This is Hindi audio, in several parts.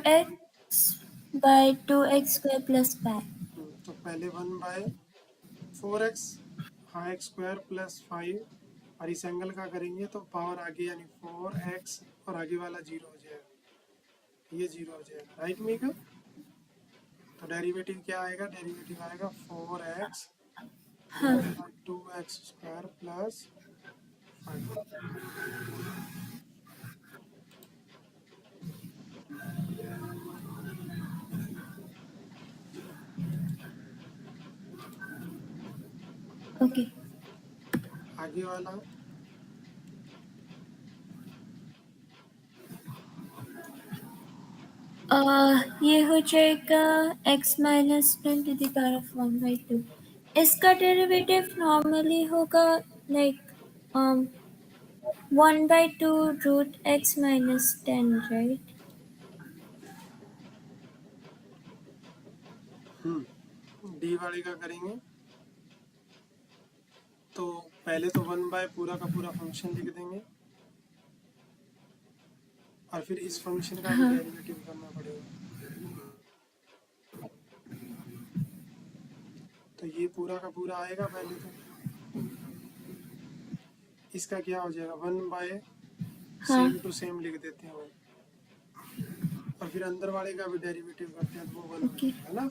4x by 2x square plus 5. तो पहले 1/4x, हाँ x स्क्वायर प्लस 5, और इस एंगल का करेंगे तो पावर आगे यानी 4x और आगे वाला 0 हो जाएगा, ये 0 हो जाएगा, राइट मीका? तो डेरिवेटिव क्या आएगा? डेरिवेटिव आएगा 4x divided by 2x square plus 5। Okay. आगे वाला ये हो जाएगा x minus 10 to the power of 1/2. इसका डेरिवेटिव नॉर्मली होगा like 1/2 root x minus 10, right? D वाले का करेंगे तो पहले तो 1 बाय पूरा का पूरा फंक्शन लिख देंगे और फिर इस फंक्शन का भी डेरिवेटिव करना पड़ेगा। तो ये पूरा का पूरा आएगा पहले तो, इसका क्या हो जाएगा 1 बाय सेम टू सेम लिख देते हैं और फिर अंदर वाले का भी डेरिवेटिव करते हैं तो वो 1 हो जाएगा ना।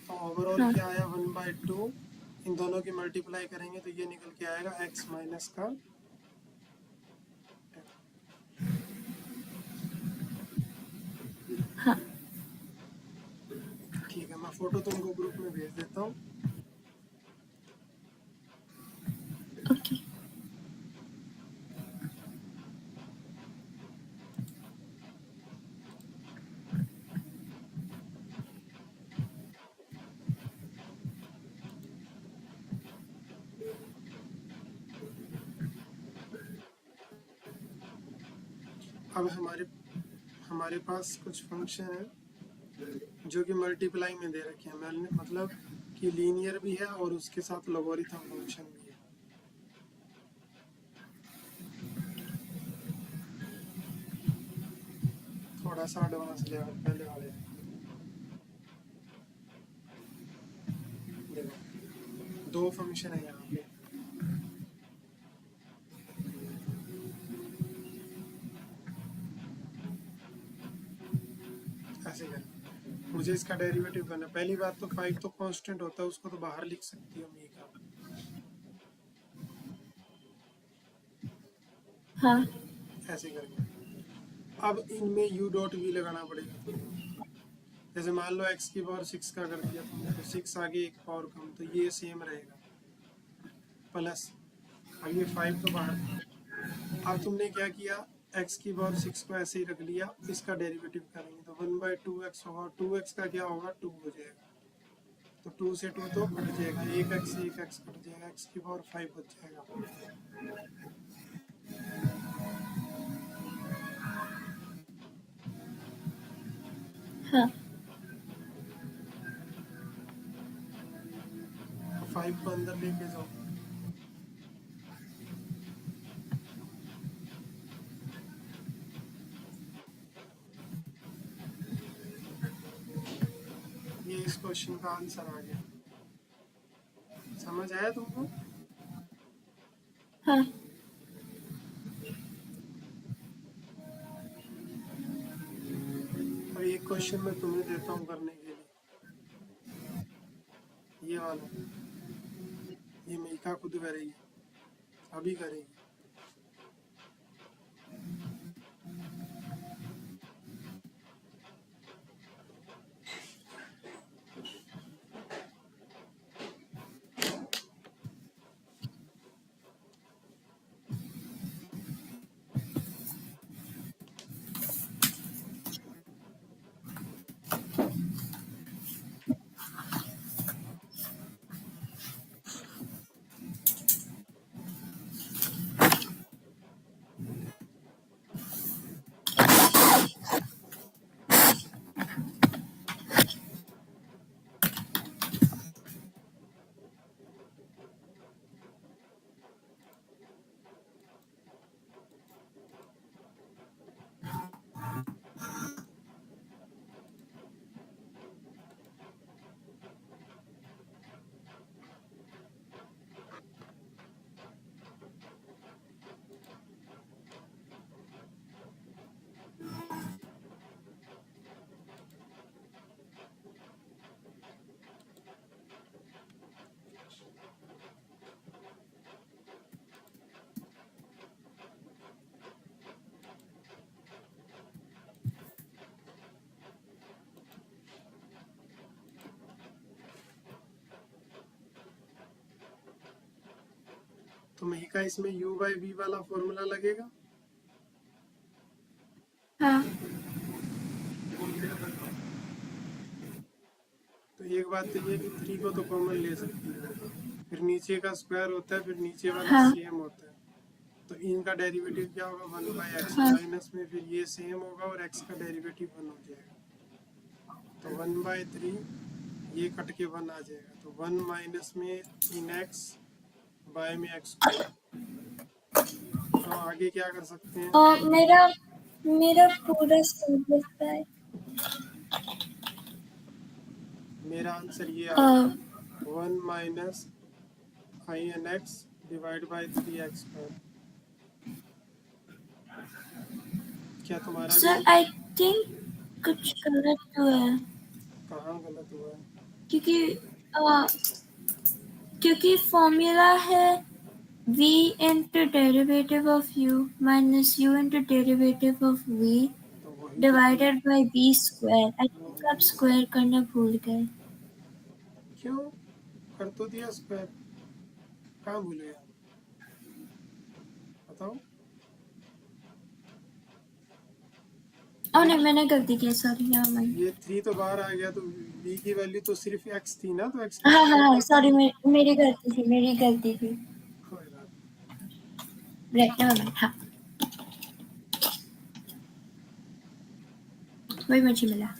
तो ओवरऑल क्या आया 1/2, इन दोनों की मल्टीप्लाई करेंगे तो ये निकल के आएगा x माइनस का 10। ठीक है, मैं फोटो तुमको ग्रुप में भेज देता हूँ। Okay. अब हमारे पास कुछ फंक्शन है जो कि मल्टीप्लाई में दे रखे हैं, मतलब कि लीनियर भी है और उसके साथ लोगरिथम फंक्शन भी है। थोड़ा सा एडवांस लेवल पहले वाले देखो, दो फंक्शन है यहाँ पे, ऐसे करें। मुझे इसका डेरिवेटिव करना, पहली बात तो 5 तो कांस्टेंट होता है, उसको तो बाहर लिख सकती हो मी का। हाँ, ऐसे करके अब इनमें u डॉट v लगाना पड़ेगा। जैसे मान लो x की पावर 6 का कर दिया तुमने तो 6 आगे एक पावर कम, तो ये सेम रहेगा प्लस, अब ये 5 तो बाहर था। अब तुमने क्या किया, x की पावर 6 को ऐसे ही रख लिया, इसका डेरिवेटिव करेंगे तो 1/2x होगा, 2x का क्या होगा 2 हो जाएगा, तो 2 से 2 तो कट जाएगा, एक x कट जाएगा, x की पावर 5 बच जाएगा। हाँ, 5 को अंदर लेके जाओ, ये इस क्वेश्चन का आंसर आ गया। समझ आया तुमको? हाँ, अब एक क्वेश्चन मैं तुम्हें देता हूँ करने के लिए, ये वाला, ये मीका खुद करेगी, अभी करेगी। तो महिका इसमें u/v वाला फॉर्मूला लगेगा। हाँ तो एक बात तो ये कि 3 को तो कॉमन ले सकती है, फिर नीचे का स्क्वायर होता है, फिर नीचे वाला हाँ सेम होता है, तो इनका डेरिवेटिव क्या होगा 1/x हाँ माइनस में फिर ये सेम होगा और x का डेरिवेटिव 1 हो जाएगा, तो 1/3 ये कट के 1 आ जाएगा, तो 1 माइनस में इन x बाय में x स्क्वायर। तो आगे क्या कर सकते हैं? मेरा मेरा पूरा सिलेबस है। मेरा आंसर ये आ अ, गया 1 minus in(x) divide by 3x square. क्या तुम्हारा भी सर आई थिंक कुछ गलत हुआ है कहाँ गलत हुआ है? क्योंकि फॉर्मूला है v into derivative of u minus u into derivative of v तो वही तो divided by v square। I think आप स्क्वायर करना भूल गए। क्यों कर तो दिया स्क्वायर, कहाँ भूल गया बताओ? नहीं मैंने गलती की, सॉरी नेवर माइंड। ये 3 तो बाहर आ गया, तो v की वैल्यू तो सिर्फ x थी ना, तो x का हाँ हाँ स्क्वायर हाँ कर सॉरी, दिया। मेरी गलती थी। कोई बात राइट नेवर माइंड। हाँ वही मुझे मिला।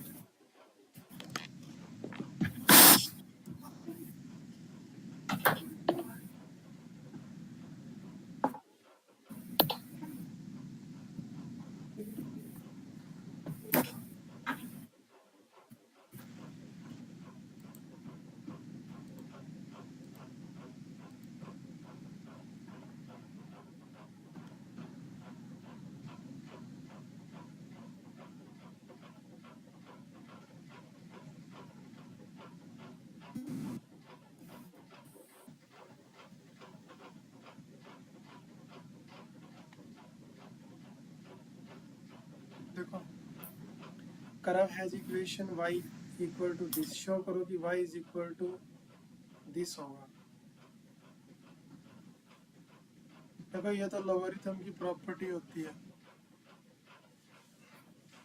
देखो, curve has equation y equal to this, show करो कि y is equal to this होगा। देखो ये तो लोगरिथम की प्रॉपर्टी होती है,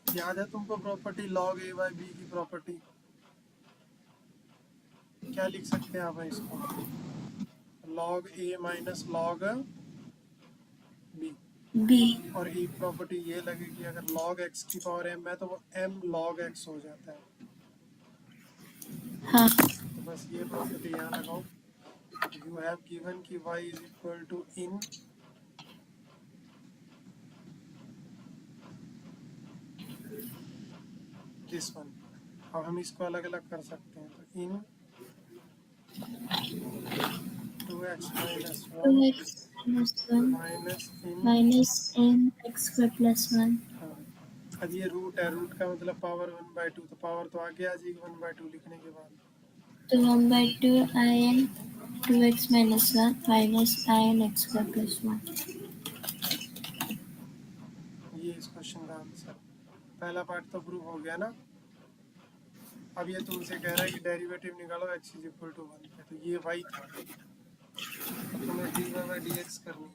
याद है तुमको property log a by b की प्रॉपर्टी? क्या लिख सकते हैं आप इसको? log a minus log b। B. और एक प्रॉपर्टी ये लगेगी, अगर log x की पावर m है तो वो m log x हो जाता है। हाँ तो बस ये प्रॉपर्टी यहाँ लगाओ। यू हैव गिवन कि y is equal to in this one. अब हम इसको अलग अलग कर सकते हैं, तो in 2x minus 1 2x minus 1 minus in. minus n x square plus 1। हाँ, अब ये रूट है, रूट का मतलब पावर 1/2, तो पावर तो आगे आ जाएगी 1/2 लिखने के बाद। तो 1/2 in 2x minus 1 minus in x square plus 1। ये इस क्वेश्चन का आंसर। पहला पार्ट तो प्रूव हो गया ना। अब ये तुमसे कह रहा है कि डेरिवेटिव निकालो x इज इक्वल टू 1 पे, तो ये y था, अब तुम्हें dy/dx करनी है,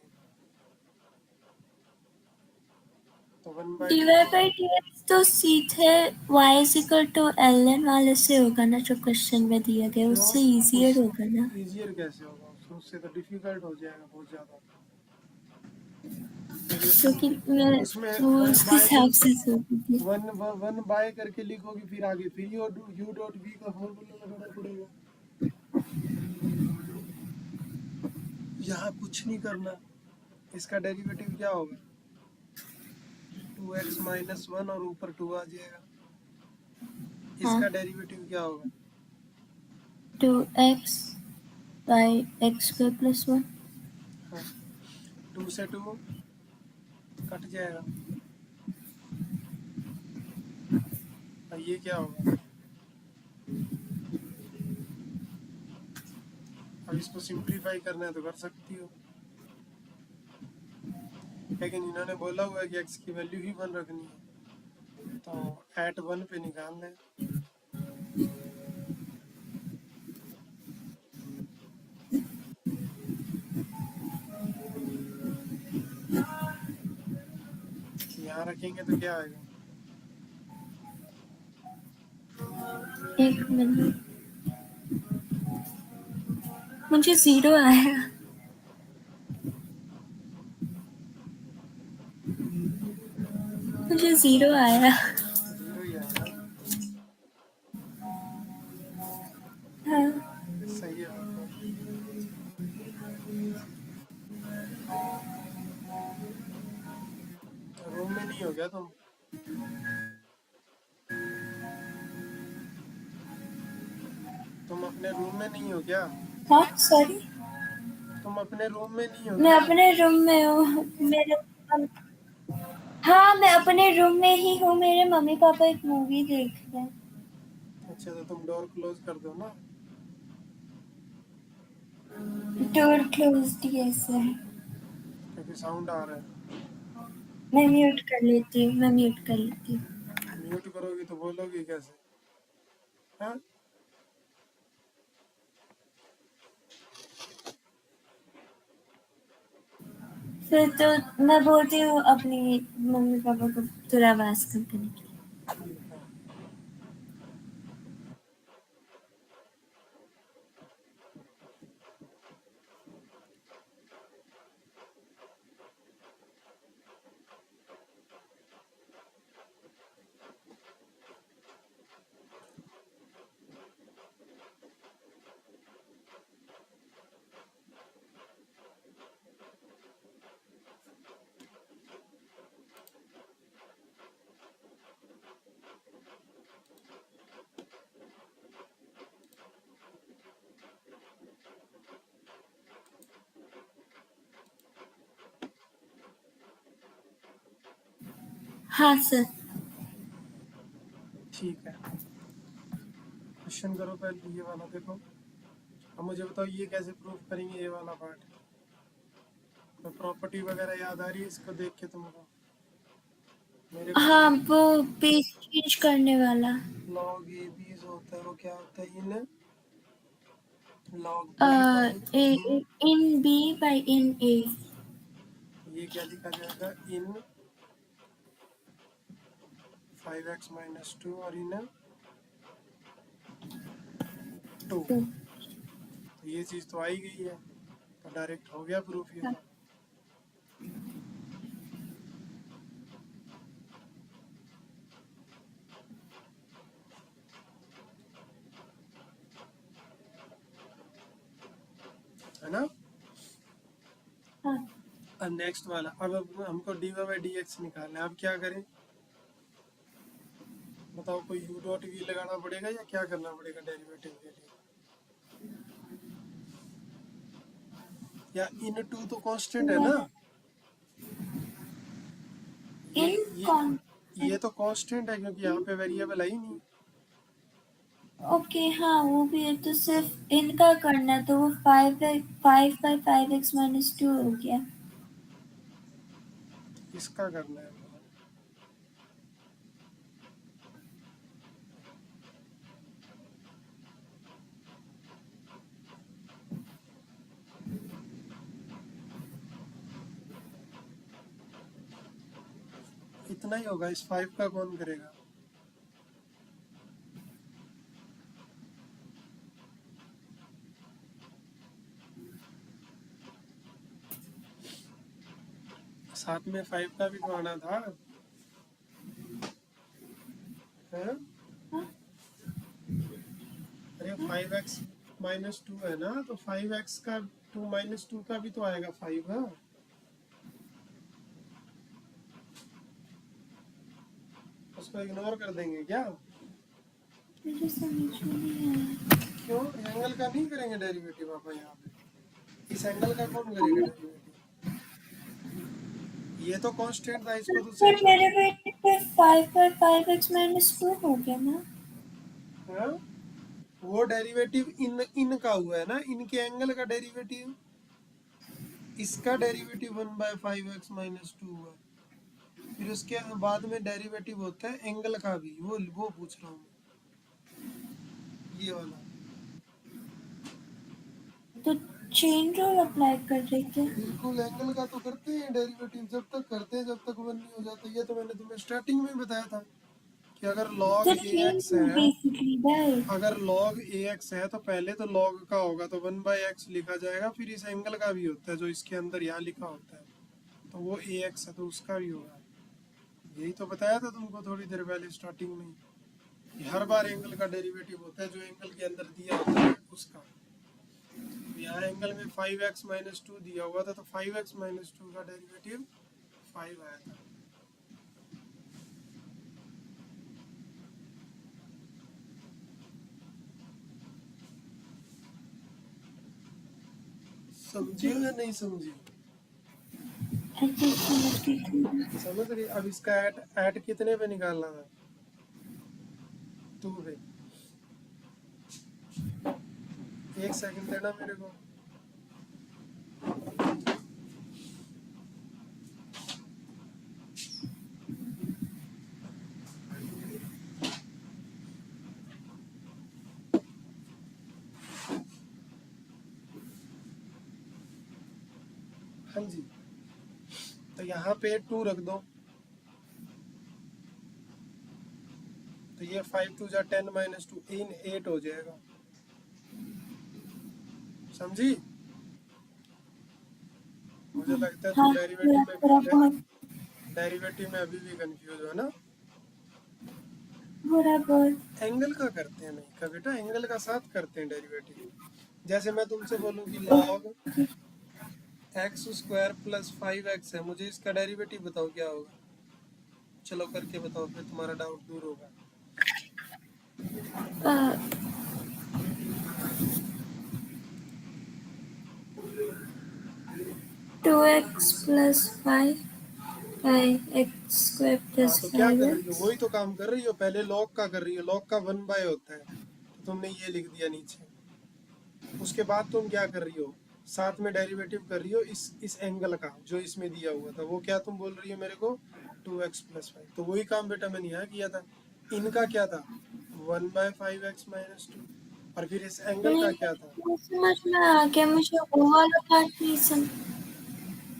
तो 1/2 dy/dx तो सीधे y is equal to ln वाले से होगा ना, जो क्वेश्चन में दिया गया उससे इजियर होगा ना। ईजियर कैसे होगा? उससे तो डिफिकल्ट हो जाएगा बहुत ज़्यादा, क्योंकि मैं उसमें वो वन उस बाय हिसाब से सोची थी। वन बाय करके लिखोगे, फिर आगे फिर यू डॉट वी का फॉर्मूला लगाना पड़ेगा। यहाँ कुछ नहीं करना, इसका डेरिवेटिव क्या होगा 2x माइनस 1 और ऊपर 2 आ जाएगा। इसका डेरिवेटिव क्या होगा 2x by x square plus 1। हाँ, 2 से 2 कट जाएगा, और ये क्या होगा? अब इसको सिंप्लीफाई करना है तो कर सकती हो, लेकिन इन्होंने बोला हुआ है कि x की वैल्यू ही 1 रखनी है, तो एट 1 पे निकाल लें। यहाँ रखेंगे तो क्या आएगा? एक मिनट, मुझे 0 आया। मुझे 0 आया। 0 ही आएगा। हाँ। सही है फिर तो। रूम में नहीं हो गया तुम? तुम अपने रूम में नहीं हो क्या? हाँ, सॉरी, तुम अपने रूम में नहीं हो मैं क्या? अपने रूम में हूँ। मेरे हाँ, मैं अपने रूम में ही हूँ। मेरे मम्मी पापा एक मूवी देख रहे हैं। अच्छा, तो तुम डोर क्लोज कर दो ना। डोर क्लोज दिए से। क्योंकि साउंड आ रहा है। मैं म्यूट कर लेती हूँ, मैं म्यूट कर लेती हूँ। म्यूट करोगी तो बोलोगी कैसे? हाँ, फिर तो मैं बोलती हूँ अपनी मम्मी पापा को थोड़ा आवाज कम करने के लिए। ठीक है। हाँ सर। ठीक है, क्वेश्चन करो पहले ये वाला देखो। अब मुझे बताओ ये कैसे प्रूफ करेंगे ये वाला पार्ट? तो प्रॉपर्टी वगैरह याद आ रही है इसको देख के तुमको? मेरे हाँ, क्वेश्चन वो पेज चेंज करने वाला। लॉग ए बी जो होता है वो क्या होता है? In log a, B by in. In B by in A. ये क्या लिखा जाएगा? इन 5x - 2 और इन 2। तो तो ये चीज़ तो आ ही गई है, तो डायरेक्ट हो गया प्रूफ ये तो। है ना? हाँ, अब नेक्स्ट वाला, अब हमको D Y by D X निकालना है। अब क्या करें बताओ? कोई यू डॉट वी लगाना पड़ेगा या क्या करना पड़ेगा डेरिवेटिव के लिए? या इन टू तो कांस्टेंट है ना? ये इन ये कौन? ये तो कांस्टेंट है क्योंकि यहाँ पे वेरिएबल है ही नहीं। ओके, हाँ वो भी है। तो सिर्फ इनका करना है, तो वो 5/5x - 2 हो गया। इसका करना है हमको। इतना ही होगा, इस 5 का कौन करेगा? साथ में 5 का भी तो आना था। है? हाँ? अरे 5x - 2 है ना, तो 5x का 2 - 2 का भी तो आएगा 5। है? उसको इग्नोर कर देंगे क्या? मुझे समझ में नहीं आया। क्यों? एंगल का नहीं करेंगे डेरिवेटिव आप यहाँ पे? इस एंगल का कौन करेगा डेरिवेटिव? ये तो कांस्टेंट था, इसको तो फिर चेंज कर मेरे दो। बेटे पे 5/5x - 2 हो गया ना। हाँ, वो डेरिवेटिव इन का हुआ है ना, इनके एंगल का डेरिवेटिव। इसका डेरिवेटिव 1/5x - 2 हुआ। फिर उसके बाद में डेरिवेटिव होता है एंगल का भी, वो पूछ रहा हूँ मैं, ये वाला। तो चेन रूल अप्लाई कर रही थी। बिल्कुल, एंगल का तो करते हैं डेरिवेटिव, जब तक करते हैं जब तक वन नहीं हो जाता। ये तो मैंने तुम्हें स्टार्टिंग में ही बताया था कि अगर log तो चेन ax रूल है, बेसिकली राइट। अगर log ax है तो पहले तो log का होगा तो 1/x लिखा जाएगा, फिर इस एंगल का भी होता है जो इसके अंदर यहाँ लिखा होता है, तो वो ax है तो उसका भी होगा। यही तो बताया था तुमको थोड़ी देर पहले स्टार्टिंग में कि हर बार एंगल का डेरिवेटिव होता है जो एंगल के अंदर दिया होता है उसका। तो यहाँ एंगल में 5x-2 दिया हुआ था तो 5x-2 का डेरिवेटिव 5 आया था। समझियो या नहीं समझियो? अच्छा समझ गई। समझ रही? अब इसका ऐट कितने पे निकालना था? 2 पे। एक सेकंड देना मेरे को। हाँ जी, तो यहाँ पे 2 रख दो, तो ये 5 2 जा 10 - 2 इन 8 हो जाएगा। समझी? मुझे लगता है तुम हाँ डेरिवेटिव में थोड़ा बहुत डेरिवेटिव में अभी भी कंफ्यूज हो ना। थोड़ा बहुत। एंगल का करते हैं नहीं का बेटा, एंगल का साथ करते हैं डेरिवेटिव। जैसे मैं तुमसे बोलूं कि log x² + 5x है, मुझे इसका डेरिवेटिव बताओ क्या होगा। चलो करके बताओ, फिर तुम्हारा डाउट दूर होगा। 2x + 5 x² हाँ, + तो क्या कर रही हो? 5x। वही तो काम कर रही हो। पहले log का कर रही हो, log का 1/, होता है तो तुमने ये लिख दिया नीचे। उसके बाद तुम क्या कर रही हो? साथ में डेरिवेटिव कर रही हो इस एंगल का जो इसमें दिया हुआ था। वो क्या तुम बोल रही हो मेरे को? 2x + 5। तो वही काम बेटा मैंने यहाँ किया था। इनका क्या था? 1/5x - 2। और फिर इस एंगल का क्या था? नहीं समझ में आ गया, मुझे वो वाला पार्ट नहीं समझ।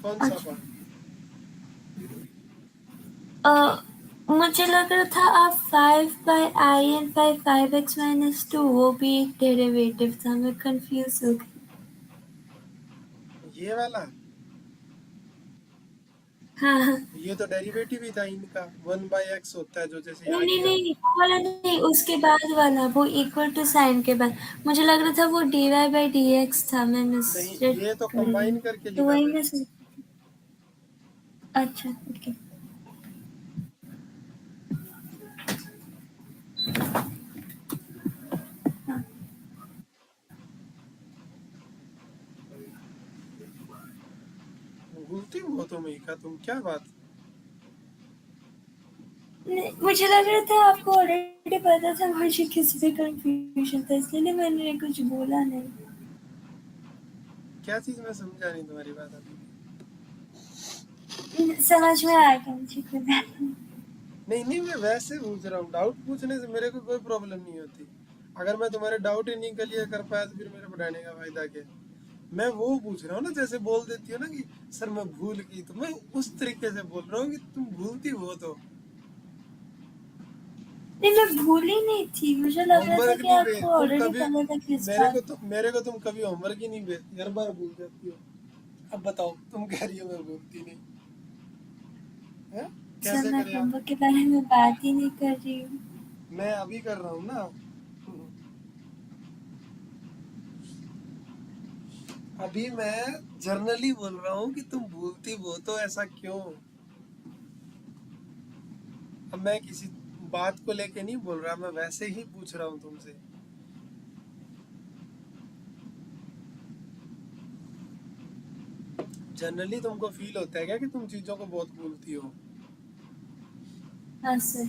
कौन सा अच्छा पार्ट? मुझे लग रहा था आप 5/i and 5x - 2 वो भी एक डेरिवेटिव था, मैं कंफ्यूज हो गई। ये वाला? हाँ हाँ। ये तो डेरिवेटिव ही था इनका। 1/x होता है जो, जैसे नहीं यहाँ नहीं किया। नहीं वो वाला नहीं, उसके बाद वाला वो इक्वल टू साइन के बाद मुझे लग रहा था वो dy/dx था, मैं नहीं, मिसरीड ये तो कर रही कंबाइन हूँ। करके तो लिखा वही था मैं इसमें। अच्छा ओके। हाँ भूलती हो तो मीका, तुम क्या बात। मुझे लग रहा था आपको ऑलरेडी पता था, मुझे किस पे कंफ्यूजन था इसलिए मैंने कुछ बोला नहीं। क्या चीज मैं समझा नहीं तुम्हारी बात अभी भी। समझ में आ गया मुझे, कोई बात नहीं। नहीं नहीं, मैं वैसे पूछ रहा हूँ। डाउट पूछने से मेरे को कोई प्रॉब्लम नहीं होती। अगर मैं तुम्हारे डाउट ही नहीं क्लियर कर पाया तो फिर मेरे पढ़ाने का फायदा क्या है? मैं वो पूछ रहा हूँ ना, जैसे बोल देती हो ना कि सर मैं भूल गई, तो मैं उस तरीके से बोल रहा हूँ कि तुम भूलती बहुत हो। नहीं मैं भूली नहीं थी, मुझे लग रहा था होमवर्क कि नहीं भेज आपको तुम ऑलरेडी कभी। पता था किस बात। मेरे को तुम कभी होमवर्क ही नहीं भेजती, हर बार भूल जाती हो। अब बताओ, तुम कह रही हो मैं भूलती नहीं है? सर कैसे मैं करें आप? होमवर्क के बारे में बात ही नहीं कर रही हूँ। मैं अभी कर रहा हूँ ना। अभी मैं जर्नली बोल रहा हूँ कि तुम भूलती बहुत हो, ऐसा क्यों? अब मैं किसी बात को लेके नहीं बोल रहा, मैं वैसे ही पूछ रहा हूँ तुमसे। जनरली तुमको फील होता है क्या कि तुम चीजों को बहुत भूलती हो? हाँ सर।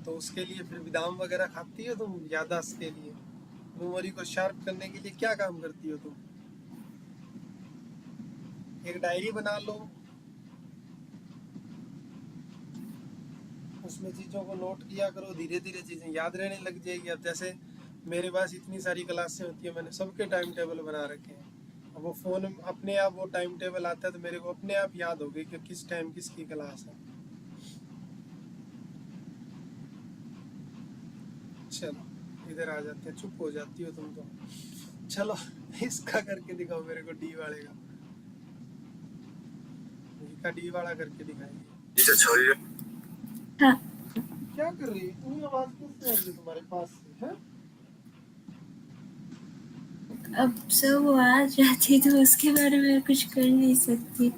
तो उसके लिए फिर बादाम वगैरह खाती हो तुम, याददाश्त के लिए, मेमोरी को शार्प करने के लिए क्या काम करती हो तुम? एक डायरी बना लो, उसमें चीज़ों को नोट किया करो, धीरे धीरे चीज़ें याद रहने लग जाएगी। अब जैसे मेरे पास इतनी सारी क्लासें होती है, मैंने सबके टाइम टेबल बना रखे हैं अब वो फोन अपने आप वो टाइम टेबल आता है तो मेरे को अपने आप याद हो गई कि किस टाइम किसकी क्लास है। चलो इधर आ जाते हैं, चुप हो जाती हो तुम तो। चलो इसका करके दिखाओ मेरे को, डी वाले का। इसका डी वाला करके दिखाएंगे। 이제 저희 हाँ, क्या कर रही है, इतनी आवाज कैसे आ रही है तुम्हारे पास से है? अब सब वो आ जाती तो उसके बारे में कुछ कर नहीं सकती।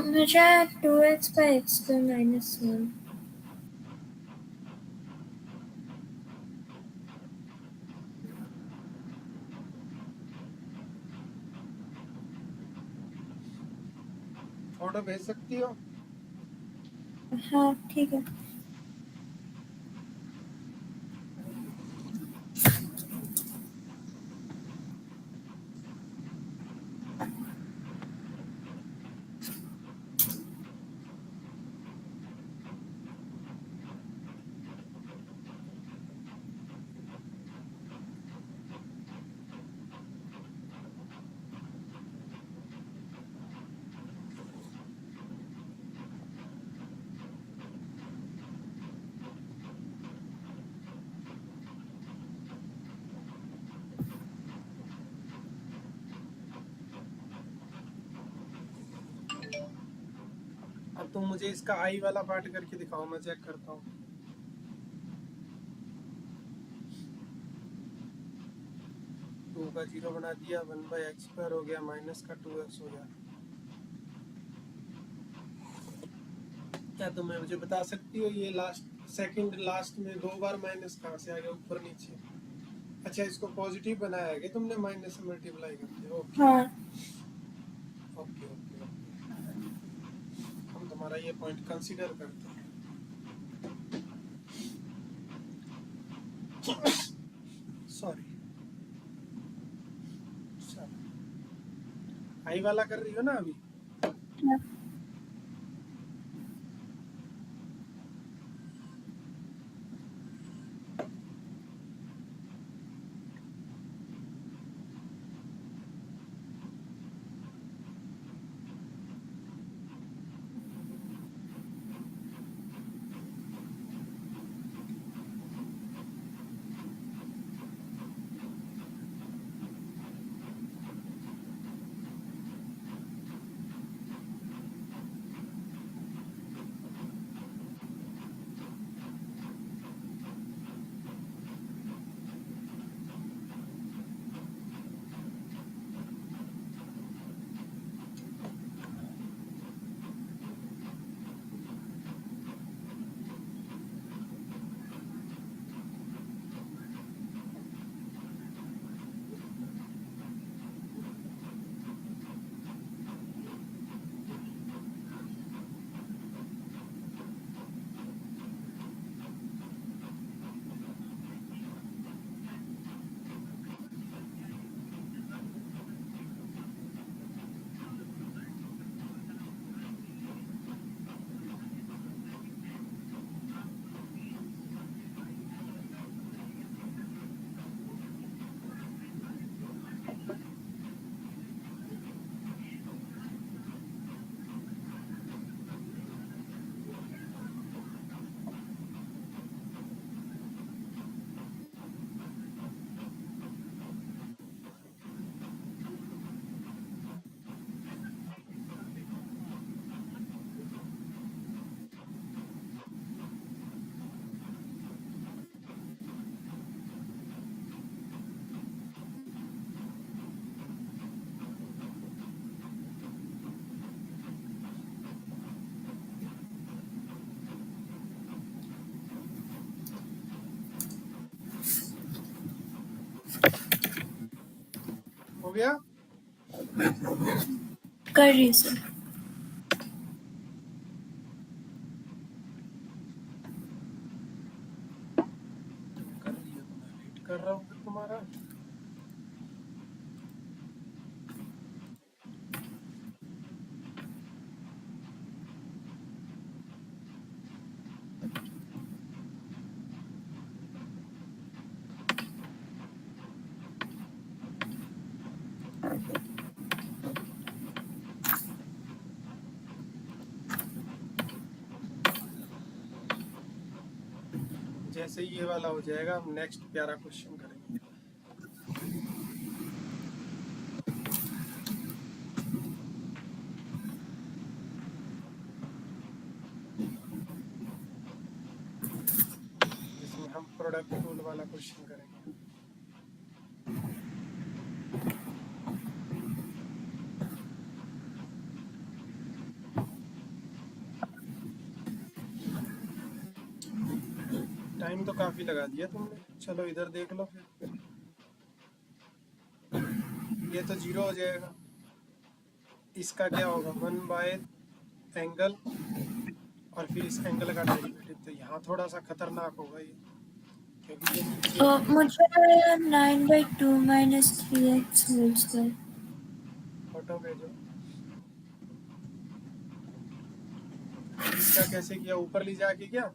मुझे 2x by x to -1। Photo भेज सकती हो? हाँ ठीक है। अब तुम मुझे इसका आई वाला पार्ट करके दिखाओ, मैं चेक करता हूँ। टू का 0 बना दिया, 1/x² हो गया, माइनस का 2x हो गया। क्या तुम मुझे बता सकती हो ये लास्ट सेकंड लास्ट में 2 बार माइनस कहाँ से आ गया, ऊपर नीचे? अच्छा, इसको पॉजिटिव बनाया है कि तुमने माइनस से मल्टीप्लाई कर दिया? ओके हाँ ओके ओके ओके, हम तुम्हारा ये पॉइंट कंसीडर करते हैं। सॉरी, आई वाला कर रही हो ना अभी? हाँ। गया? कर रही सर। कर रही है तो मैं वेट कर रहा हूँ फिर तुम्हारा। जैसे ये वाला हो जाएगा हम नेक्स्ट प्यारा क्वेश्चन करेंगे। जिसमें हम प्रोडक्ट रूल वाला क्वेश्चन करेंगे। टाइम तो काफी लगा दिया तुमने, चलो इधर देख लो फिर। ये तो 0 हो जाएगा, इसका क्या होगा 1 बाय एंगल और फिर इस एंगल का डेरिवेटिव। तो यहाँ थोड़ा सा खतरनाक होगा ये, क्योंकि ये नीचे मुझे आया 9/2 minus 3x whole square. Photo भेजो। इसका कैसे किया, ऊपर ले जाके क्या,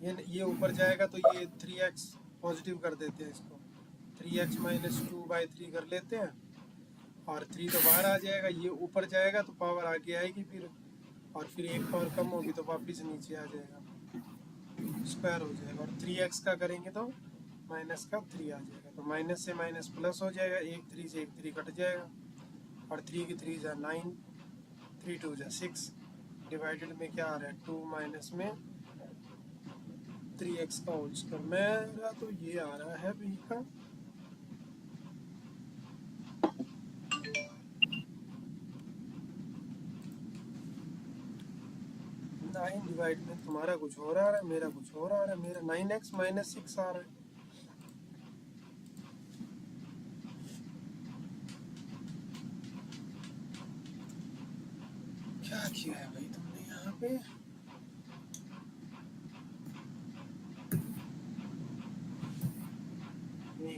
ये ऊपर जाएगा तो ये 3x पॉजिटिव कर देते हैं इसको, 3x माइनस 2/3 कर लेते हैं और 3 तो बाहर आ जाएगा, ये ऊपर जाएगा तो पावर आगे आएगी फिर, और फिर एक पावर कम होगी तो वापिस नीचे आ जाएगा, स्क्वायर हो जाएगा। और 3x का करेंगे तो माइनस का 3 आ जाएगा, तो माइनस से माइनस प्लस हो जाएगा, एक 3 से एक 3 कट जाएगा और 3 की 3 जा 9, 3 2 जा 6, डिवाइडेड में क्या आ रहा है 2 माइनस में 3x का होल स्क्वायर। मेरा तो ये आ रहा है b का 9 डिवाइड में तुम्हारा कुछ और आ रहा है, मेरा कुछ और आ रहा है, मेरा 9x माइनस 6 आ रहा है। क्या किया है भाई तुमने यहाँ पे?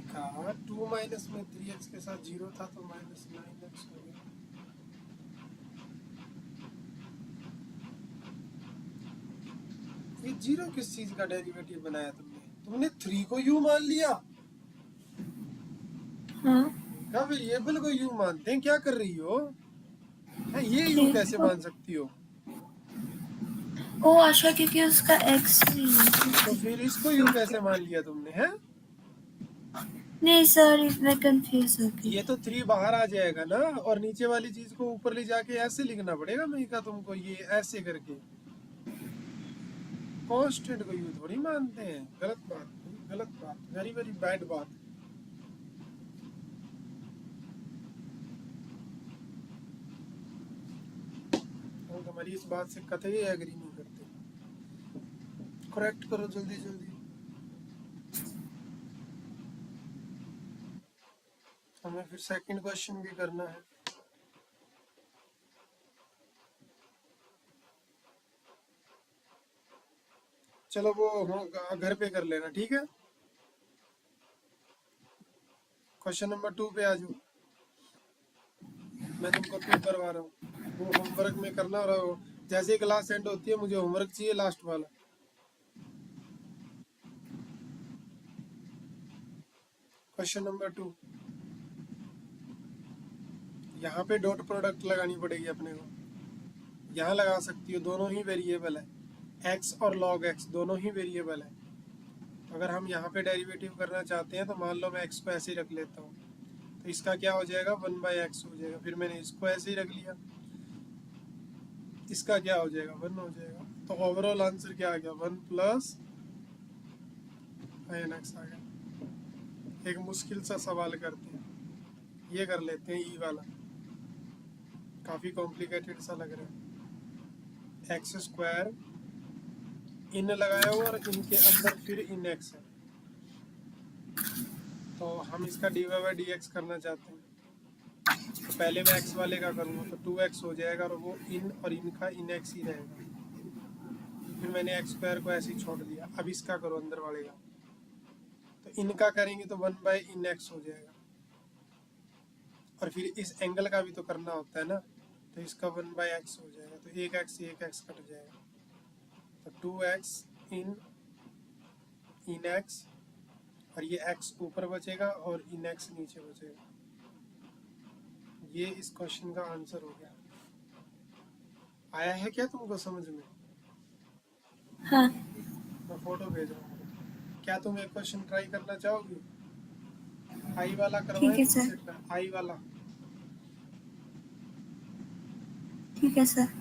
कहा 2 माइनस में 3x के साथ 0 था तो माइनस 9x हो गया। ये 0 किस चीज का डेरिवेटिव बनाया तुमने? तुमने 3 को u मान लिया। हाँ क्या वेरिएबल को u मानते हैं? क्या कर रही हो? है ये u कैसे मान सकती हो? ओ आशा, क्योंकि उसका x नहीं है। तो फिर इसको u कैसे मान लिया तुमने? है नहीं सर, मैं कंफ्यूज हो गई। ये तो 3 बाहर आ जाएगा ना, और नीचे वाली चीज को ऊपर ले जाके ऐसे लिखना पड़ेगा मिका तुमको, ये ऐसे करके। कांस्टेंट को यू थोड़ी मानते हैं, गलत बात, गलत बात, वेरी वेरी बैड बात। हम हमारी इस बात से कतई एग्री नहीं करते। करेक्ट करो जल्दी जल्दी, हमें फिर सेकंड क्वेश्चन भी करना है। चलो वो घर पे कर लेना, ठीक है। क्वेश्चन नंबर 2 पे आ जाओ, मैं तुमको 2 करवा रहा हूँ, वो होमवर्क में करना, और जैसे ही क्लास एंड होती है मुझे होमवर्क चाहिए लास्ट वाला। क्वेश्चन नंबर 2, यहाँ पे डॉट प्रोडक्ट लगानी पड़ेगी अपने को। यहाँ लगा सकती हो, दोनों ही वेरिएबल है, x और log x दोनों ही वेरिएबल है। अगर हम यहाँ पे डेरिवेटिव करना चाहते हैं तो मान लो मैं x को ऐसे ही रख लेता हूँ, तो इसका क्या हो जाएगा 1/x हो जाएगा, फिर मैंने इसको ऐसे ही रख लिया, इसका क्या हो जाएगा 1 हो जाएगा। तो ओवरऑल आंसर क्या आ गया 1 प्लस x आ गया। एक मुश्किल सा सवाल करते हैं, ये कर लेते हैं, ई वाला काफ़ी कॉम्प्लिकेटेड सा लग रहा है। एक्स स्क्वायर इन लगाया हुआ और इनके अंदर फिर इन एक्स है, तो हम इसका dy/dx करना चाहते हैं। तो पहले मैं x वाले का करूँगा तो 2x हो जाएगा और वो इन और इनका इन x ही रहेगा। फिर मैंने x स्क्वायर को ऐसे ही छोड़ दिया। अब इसका करो अंदर वाले का, तो इनका करेंगे तो 1/in x हो जाएगा। और फिर इस एंगल का भी तो करना होता है ना, तो इसका 1/x हो जाएगा। तो एक x कट जाएगा, तो 2x इन x और ये x ऊपर बचेगा और इन x नीचे बचेगा। ये इस क्वेश्चन का आंसर हो गया। आया है क्या तुमको समझ में? हाँ मैं फोटो भेज रहा हूँ। क्या तुम एक क्वेश्चन ट्राई करना चाहोगी? आई वाला करवाएं ठीक है तुमसे? सर। आई वाला। ठीक है सर।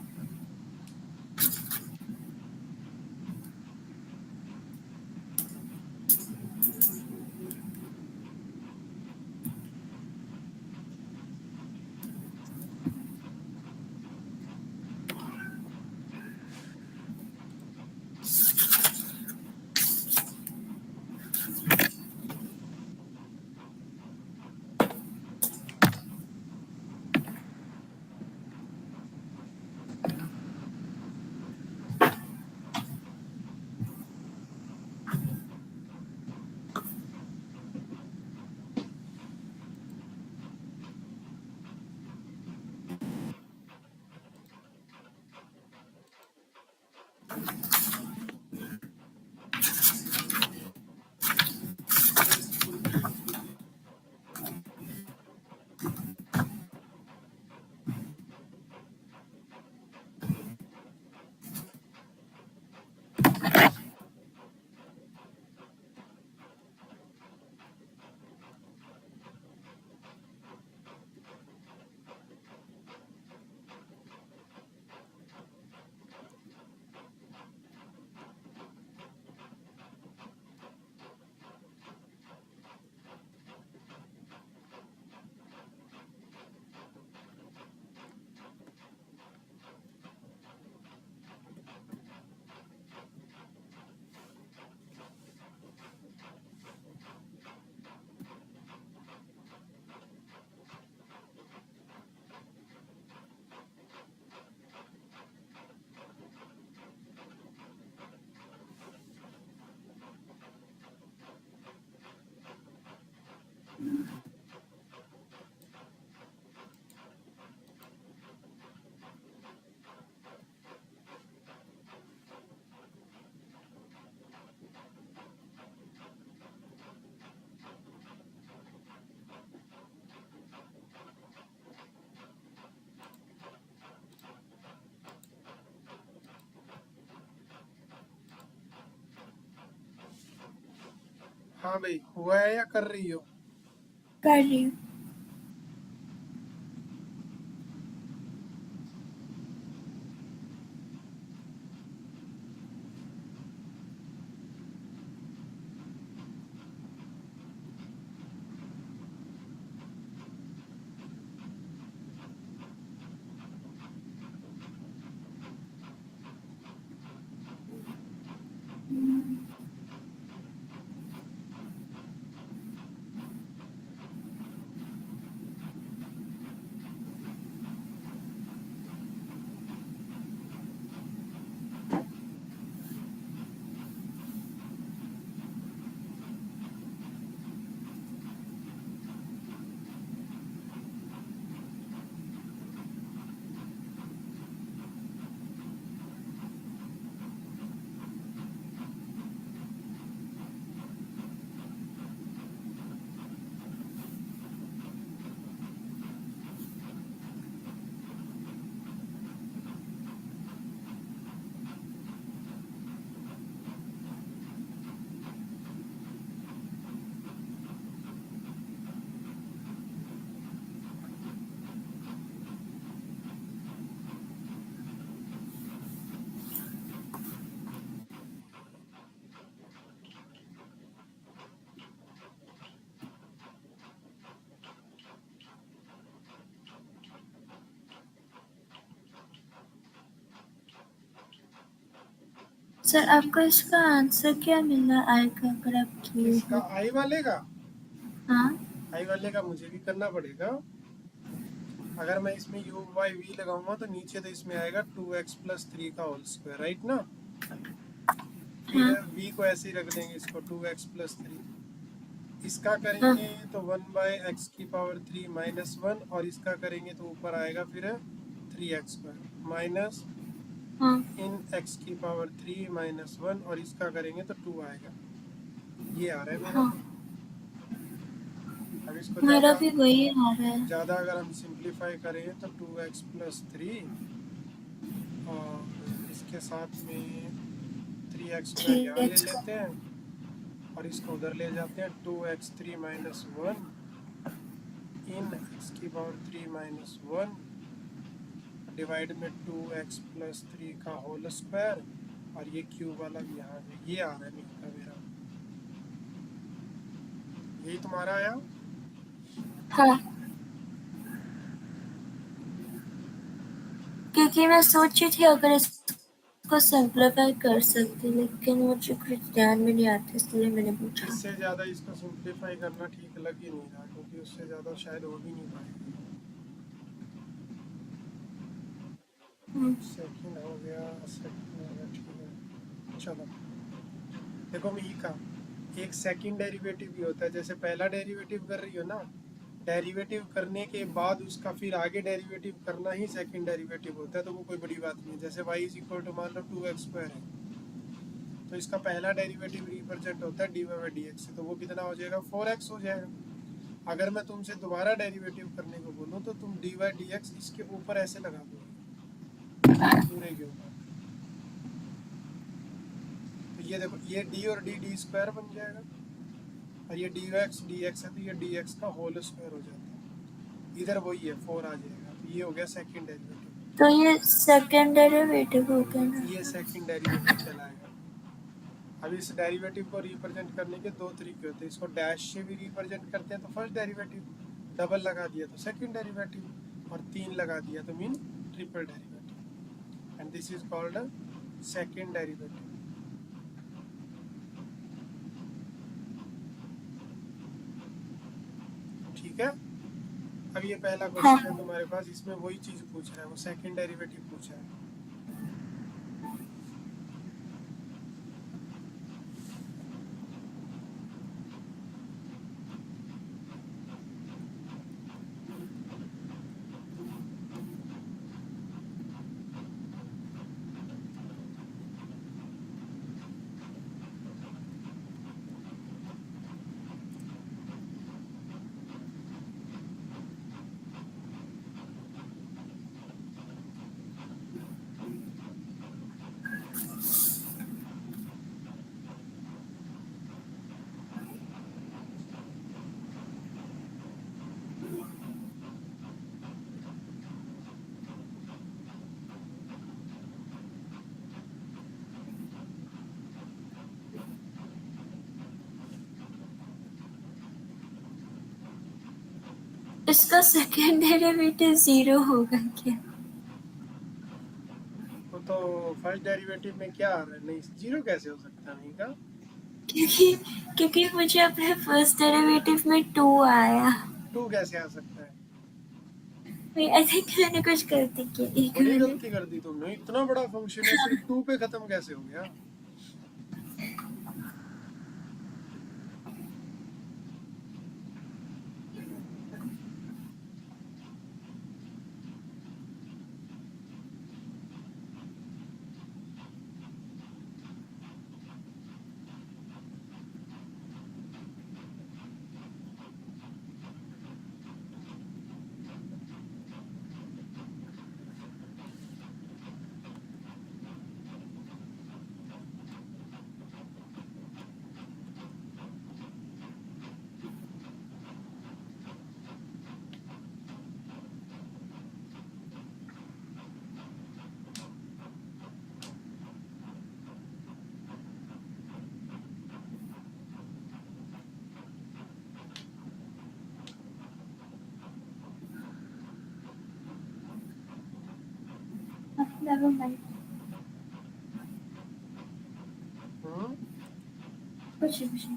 हाँ भाई, हुआ है या कर रही हो? कर रही हूँ। सर आपको इसका आंसर क्या मिला आई का, अगर आप किए इसका हो? आई वाले का? हाँ आई वाले का मुझे भी करना पड़ेगा। अगर मैं इसमें u बाई v लगाऊंगा तो नीचे तो इसमें आएगा 2x प्लस 3 का होल स्क्वायर, राइट ना। फिर हाँ v को ऐसे ही रख देंगे, इसको 2x प्लस 3। इसका हाँ करेंगे तो 1 बाई एक्स की पावर 3 माइनस 1, और इसका करेंगे तो ऊपर आएगा फिर 3x स्क्वायर माइनस हाँ इन x की पावर 3 माइनस 1, और इसका करेंगे तो 2 आएगा। ये आ रहा है मेरा। हाँ, अब इसको मेरा ज़्यादा भी वही आ रहा है। ज़्यादा अगर हम सिंप्लीफाई करें तो 2x प्लस 3, और इसके साथ में 3x स्क्वायर थ्री यहाँ ले एक्स का। लेते हैं, और इसको उधर ले जाते हैं। 2x3 माइनस 1 इन x की पावर 3 माइनस 1 डिवाइड में 2x प्लस 3 का होल स्क्वायर, और ये क्यूब वाला भी यहाँ है। ये आ रहा है मेरा। यही तुम्हारा आया। हाँ, क्योंकि मैं सोची थी अगर इसको सिंप्लीफाई कर सकती, लेकिन मुझे कुछ ध्यान में नहीं आता, इसलिए मैंने पूछा। इससे ज़्यादा इसको सिंप्लीफाई करना ठीक लग ही नहीं रहा, क्योंकि उससे ज़्यादा शायद हो भी नहीं पाएगा। सेकंड हो गया, ठीक है। चलो देखो मी का एक सेकंड डेरिवेटिव भी होता है। जैसे पहला डेरिवेटिव कर रही हो ना, डेरिवेटिव करने के बाद उसका फिर आगे डेरिवेटिव करना ही सेकंड डेरिवेटिव होता है, तो वो कोई बड़ी बात नहीं है। जैसे y इज इक्वल टू मान लो 2x स्क्वायर है, तो इसका पहला डेरिवेटिव रिप्रेजेंट होता है dy बाई dx से, तो वो कितना हो जाएगा 4x हो जाएगा। अगर मैं तुमसे दोबारा डेरिवेटिव करने को बोलूँ तो तुम dy dx इसके ऊपर ऐसे लगा दो, पूरे के ऊपर। तो ये देखो, ये d और d स्क्वायर बन जाएगा, और ये dx है तो ये dx का होल स्क्वायर हो जाता है। इधर वही है 4 आ जाएगा, तो ये हो गया सेकंड डेरिवेटिव। तो ये सेकंड डेरिवेटिव हो गया ना। ये सेकंड डेरिवेटिव चलाएगा। अब इस डेरिवेटिव को रिप्रेजेंट करने के दो तरीके होते हैं। इसको डैश से भी रिप्रेजेंट करते हैं तो फर्स्ट डेरिवेटिव, डबल लगा दिया तो सेकंड डेरिवेटिव, और 3 लगा दिया तो mean triple derivative, and this is called second derivative. ठीक है। अब ये पहला क्वेश्चन है तुम्हारे पास, इसमें वही चीज पूछ रहा है, वो सेकंड डेरिवेटिव पूछा है। इसका सेकंड डेरिवेटिव 0 होगा क्या? वो तो फर्स्ट डेरिवेटिव में क्या आ रहा है, नहीं जीरो कैसे हो सकता है नहीं का। क्योंकि मुझे अपने फर्स्ट डेरिवेटिव में 2 आया। 2 कैसे आ सकता है। आई थिंक मैंने कुछ गलती की, एक बड़ी मिनट। गलती कर दी तुमने, इतना बड़ा फंक्शन है सिर्फ 2 पे खत्म कैसे हो गया। नेवर माइंड, कुछ नहीं।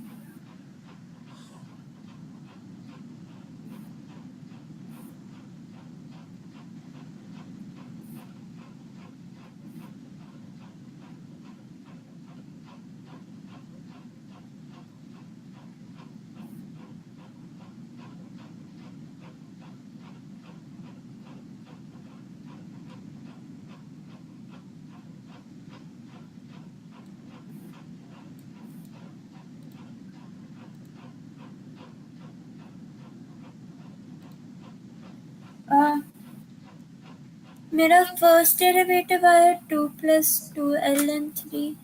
मेरा फर्स्ट डेरिवेटिव आया 2 + 2ln 3।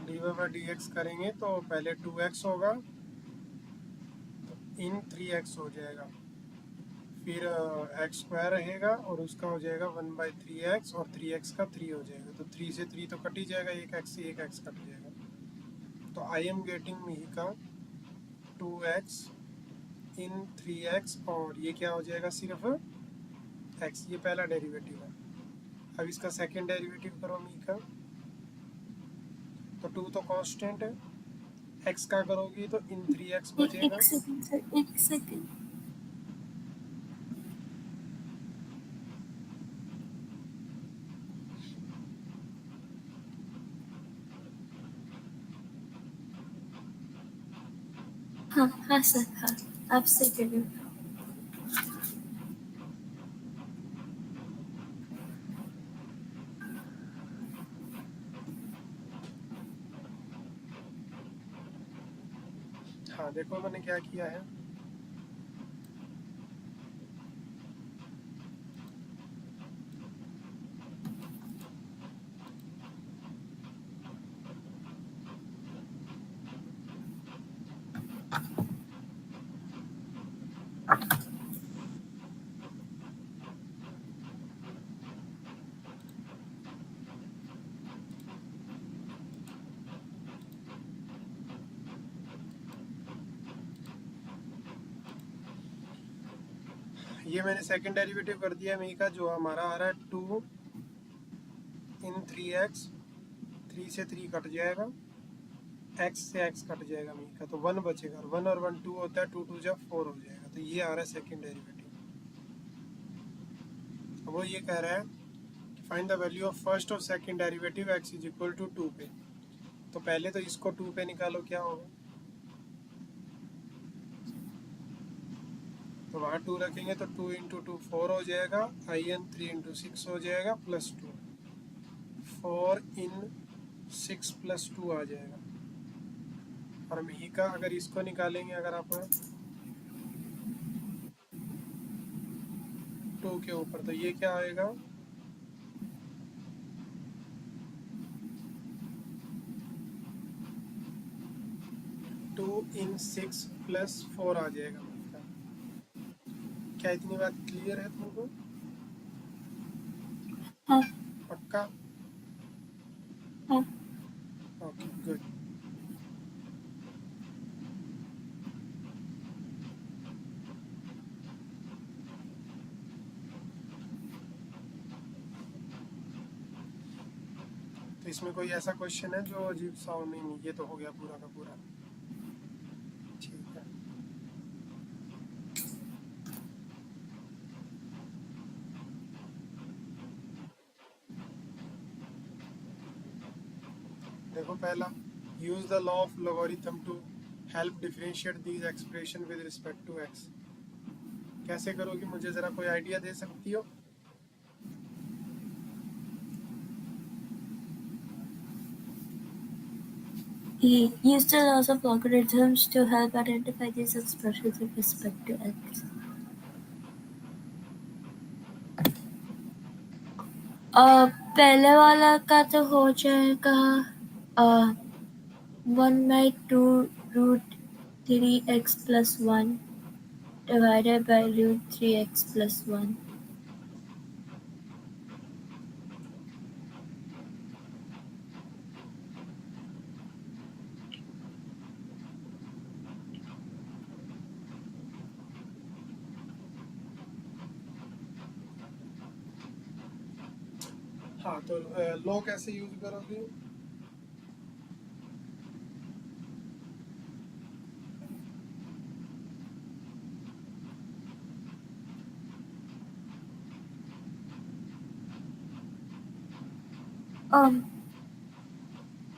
dy/dx करेंगे तो पहले 2x होगा, इन 3x हो जाएगा, फिर x² रहेगा और उसका हो जाएगा 1/3x और 3x का 3 हो जाएगा, तो 3 से 3 तो कट ही जाएगा, एक x से एक x कट जाएगा। तो I am getting Mihika 2x in 3x और ये क्या हो जाएगा सिर्फ x, ये पहला डेरिवेटिव है। अब इसका सेकंड डेरिवेटिव करो मिहिका, तो 2 तो कांस्टेंट है, x का करोगी तो इन 3x बचेगा। एक सेकंड सर, एक सेकंड। हाँ हाँ सर, हाँ आपसे करिए। हाँ देखो मैंने क्या किया है, ये मैंने सेकंड डेरिवेटिव कर दिया मिहिका, जो हमारा आ रहा है 2 इन 3x, 3 से 3 कट जाएगा, x से x कट जाएगा मिहिका, तो 1 बचेगा, 1 और 1 2 होता है, 2 2 जा 4 हो जाएगा, तो ये आ रहा है सेकंड डेरिवेटिव। अब वो ये कह रहा है find the value of first और second derivative x is equal to 2 पे, तो पहले तो इसको 2 पे निकालो, क्या होगा, तो वहाँ 2 रखेंगे तो 2 × 2 4 हो जाएगा, in 3 × 6 हो जाएगा प्लस 2, 4 इन 6 + 2 आ जाएगा। और मिहिका अगर इसको निकालेंगे, अगर आप 2 के ऊपर, तो ये क्या आएगा, 2 इन 6 + 4 आ जाएगा मिहिका। क्या इतनी बात क्लियर है तुमको? हाँ पक्का? हाँ। Okay good. तो इसमें कोई ऐसा क्वेश्चन है जो अजीब सा हो? नहीं, ये तो हो गया पूरा का पूरा, ठीक है। देखो पहला, use the law of logarithm to help differentiate these expression with respect to x। कैसे करोगी, मुझे जरा कोई आइडिया दे सकती हो? Use the laws of logarithms to help identify these expressions with respect to x. पहले वाला का तो हो जाएगा 1/2√3x + 1 divided by √3x + 1. हाँ, तो लॉ कैसे यूज करोगे?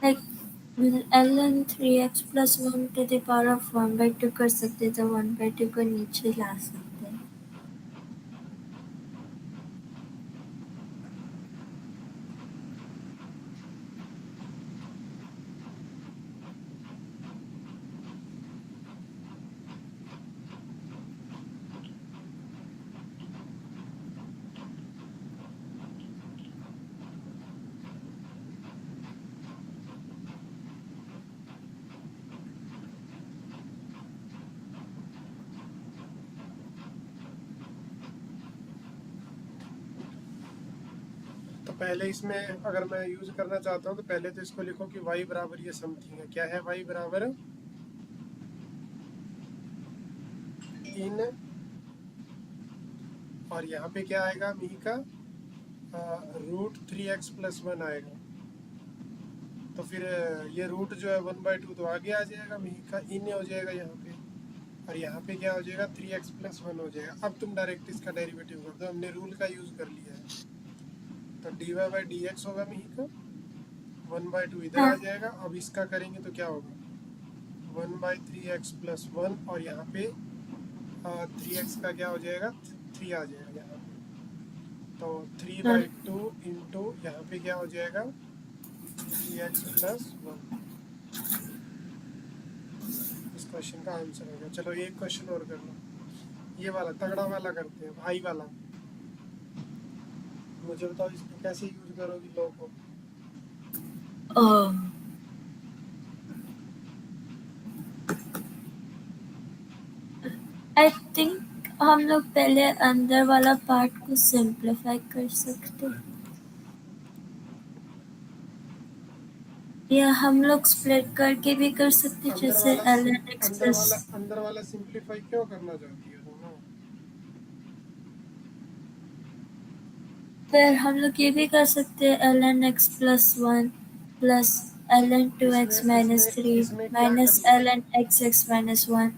Like ln 3x + 1 to the power of 1/2 कर सकते, तो 1/2 को नीचे ला सकते हैं। तो पहले इसमें अगर मैं यूज करना चाहता हूँ तो पहले तो इसको लिखो कि y बराबर ये समथिंग है। क्या है y बराबर इन, और यहाँ पे क्या आएगा मी का √3x+1 आएगा। तो फिर ये रूट जो है 1/2 तो आगे आ जाएगा, मी का इन हो जाएगा यहाँ पे, और यहाँ पे क्या हो जाएगा 3x+1 हो जाएगा। अब तुम डायरेक्ट इसका डेरिवेटिव कर दो, हमने रूल का यूज कर लिया है। तो dy/dx होगा मी का 1/2 इधर आ जाएगा। अब इसका करेंगे तो क्या होगा 1/3x+1, और यहाँ पे 3x का क्या हो जाएगा 3 आ जाएगा यहाँ पे। तो 3/2 इंटू यहाँ पे क्या हो जाएगा 3x+1। इस क्वेश्चन का आंसर होगा। चलो एक क्वेश्चन और कर लो, ये वाला तगड़ा वाला करते हैं, भाई वाला। मुझे बताओ इसको कैसे यूज करोगी लॉ को। आई थिंक हम लोग पहले अंदर वाला पार्ट को सिंप्लीफाई कर सकते, या हम लोग स्प्लिट करके भी कर सकते, जैसे अंदर वाला सिंप्लीफाई क्यों करना चाहती है तुम? फिर हम लोग ये भी कर सकते हैं ln(x+1) plus ln(2x-3) minus ln(x(x-1).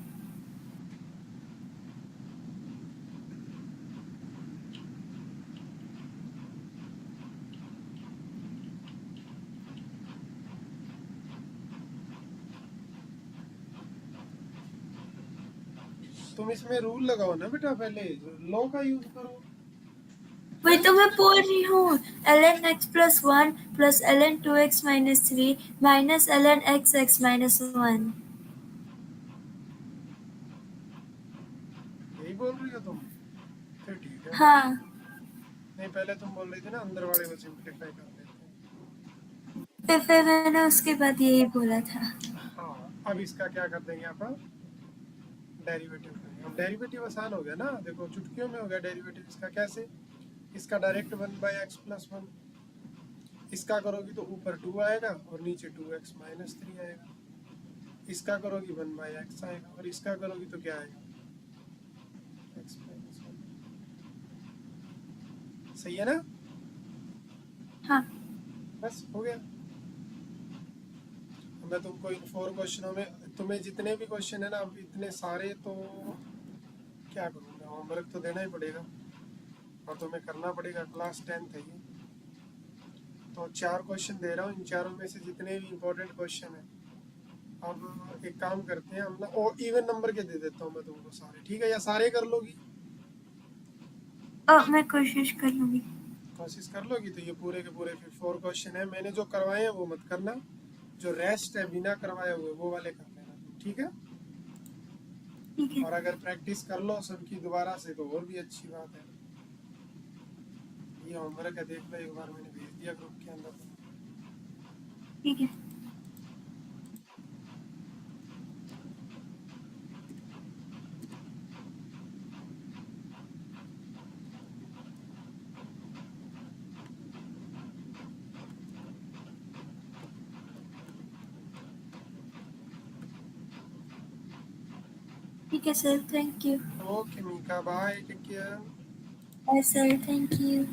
तुम इसमें रूल लगाओ ना बेटा, पहले लॉ का यूज करो। वही तो मैं बोल रही हूँ, ln(x+1) plus ln(2x-3) minus ln(x(x-1). यही बोल रही हो तुम? फिर ठीक है। हाँ, नहीं पहले तुम बोल रही थी ना अंदर वाले को सिंप्लीफाई कर लेते हैं। फिर मैंने उसके बाद यही बोला था। हाँ, अब इसका क्या कर देंगे अपन, डेरिवेटिव करेंगे। अब डेरिवेटिव आसान हो गया ना, देखो चुटकियों में हो गया डेरिवेटिव इसका। कैसे? इसका डायरेक्ट 1/x+1, इसका करोगी तो ऊपर 2 आएगा और नीचे 2x-3 आएगा। इसका करोगी 1/x आएगा, और इसका करोगी तो क्या आएगा x-1। सही है ना? हाँ, बस हो गया। मैं तुमको इन 4 क्वेश्चनों में, तुम्हें जितने भी क्वेश्चन है ना, अब इतने सारे तो क्या करूँगा, होमवर्क तो देना ही पड़ेगा और तुम्हें करना पड़ेगा। क्लास 10th है ये, तो 4 क्वेश्चन दे रहा हूँ। इन चारों में से जितने भी इम्पोर्टेंट क्वेश्चन है, अब एक काम करते हैं हम ना, और इवन नंबर के दे देता हूँ मैं तुमको सारे, ठीक है? या सारे कर लोगी? मैं कोशिश कर लूँगी। कोशिश कर लोगी तो ये पूरे के पूरे फिर 4 क्वेश्चन है। मैंने जो करवाए हैं वो मत करना, जो रेस्ट है बिना करवाए हुए वो वाले कर लेना, ठीक है? ठीक है, और अगर प्रैक्टिस कर लो सबकी दोबारा से तो और भी अच्छी बात है। ये होमवर्क है, देख लो एक बार, मैंने भेज दिया ग्रुप के अंदर। ठीक है। ठीक है sir, thank you. Okay Mika, bye, take care. Bye sir, thank you.